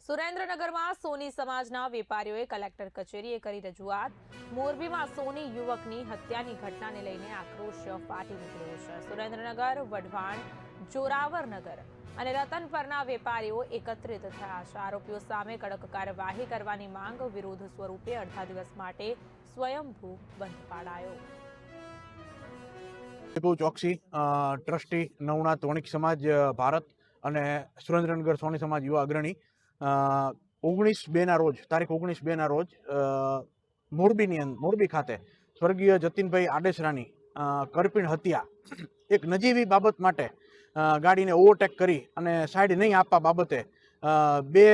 સુરેન્દ્રનગરમાં સોની સમાજના વેપારીઓએ કલેક્ટર કચેરીએ કરી રજૂઆત। મોરબીમાં સોની યુવકની હત્યાની ઘટનાને લઈને આક્રોશ ફાટી નીકળ્યો છે। સુરેન્દ્રનગર, વઢવાણ, જોરાવરનગર અને રતનપરના વેપારીઓ એકત્રિત થયા છે। આરોપીઓ સામે કડક કાર્યવાહી કરવાની માંગ વિરોધ સ્વરૂપે અડધા દિવસ માટે સ્વયંભૂ બંધ પાડાયો। ચોકસી ટ્રસ્ટી નવનાથ વણિક સમાજ ભારત અને સુરેન્દ્રનગર સોની સમાજ યુવા અગ્રણી 19/2 રોજ તારીખ 19/2 રોજ મોરબી ખાતે સ્વર્ગીય જતીનભાઈ આડેસરાની કરપીણ હત્યા એક નજીવી બાબત માટે ગાડીને ઓવરટેક કરી અને સાઈડ નહીં આપવા બાબતે બે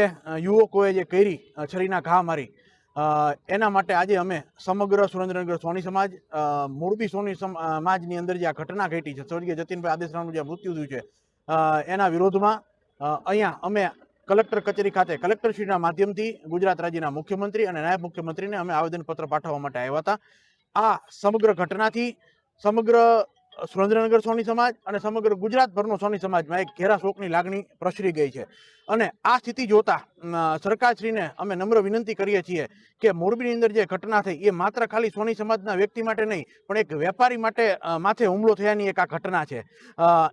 યુવકોએ જે કરી છરીના ઘા મારી એના માટે આજે અમે સમગ્ર સુરેન્દ્રનગર સોની સમાજ મોરબી સોની સમાજની અંદર જે આ ઘટના ઘટી છે, સ્વર્ગીય જતીનભાઈ આડેસરાનું જે મૃત્યુ થયું છે એના વિરોધમાં અહીંયા અમે કલેક્ટર કચેરી ખાતે કલેક્ટરશ્રીના માધ્યમથી ગુજરાત રાજ્યના મુખ્યમંત્રી અને નાયબ મુખ્યમંત્રીને અમે આવેદનપત્ર પાઠવવા માટે આવ્યા હતા। આ સમગ્ર ઘટનાથી સમગ્ર સુરેન્દ્રનગર સોની સમાજ અને સમગ્ર ગુજરાતભરનો સોની સમાજમાં એક ઘેરા શોકની લાગણી પ્રસરી ગઈ છે અને આ સ્થિતિ જોતા સરકારશ્રીને અમે નમ્ર વિનંતી કરીએ છીએ કે મોરબીની અંદર જે ઘટના થઈ એ માત્ર ખાલી સોની સમાજના વ્યક્તિ માટે નહીં પણ એક વેપારી માટે માથે હુમલો થયાની એક આ ઘટના છે।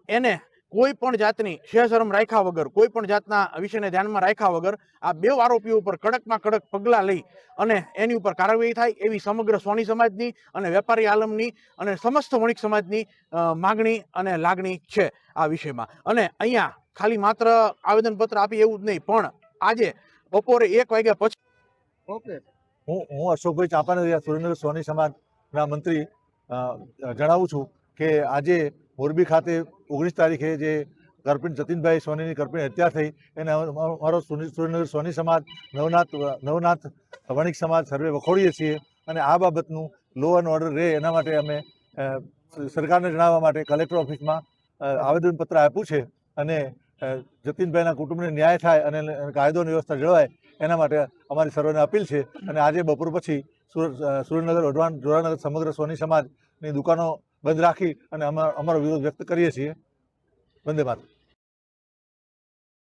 એને કોઈ પણ જાતની શરમ રાખ્યા વગર, કોઈ પણ જાતના વિષયને ધ્યાનમાં રાખ્યા વગર આ બે આરોપીઓ ઉપર કડકમાં કડક પગલાં લઈ અને એની ઉપર કાર્યવાહી થાય એવી સમગ્ર સોની સમાજની અને વેપારી આલમની અને સમસ્ત વણિક સમાજની માગણી અને લાગણી છે આ વિષયમાં। અને અહીંયા ખાલી માત્ર આવેદનપત્ર આપી એવું જ નહીં પણ આજે બપોરે 1 વાગ્યા પછી હું અશોકભાઈ ચાંપાનેરિયા સુરેન્દ્રનગર સોની સમાજના મંત્રી જણાવું છું કે આજે મોરબી ખાતે 19 તારીખે જે કરપીણ જતીનભાઈ સોનીની કરપીણ હત્યા થઈ એને અમારો સુરેન્દ્રનગર સોની સમાજ નવનાથ વણિક સમાજ સર્વે વખોડીએ છીએ અને આ બાબતનું લો એન્ડ ઓર્ડર રહે એના માટે અમે સરકારને જણાવવા માટે કલેક્ટર ઓફિસમાં આવેદનપત્ર આપ્યું છે અને જતીનભાઈના કુટુંબને ન્યાય થાય અને કાયદો અને વ્યવસ્થા જળવાય એના માટે અમારી સર્વેને અપીલ છે અને આજે બપોર પછી સુરેન્દ્રનગર, વઢવાણ, જોરાનગર સમગ્ર સોની સમાજની દુકાનો બંધ રાખી અને અમારો વિરોધ વ્યક્ત કરીએ છીએ। વંદે માતરમ।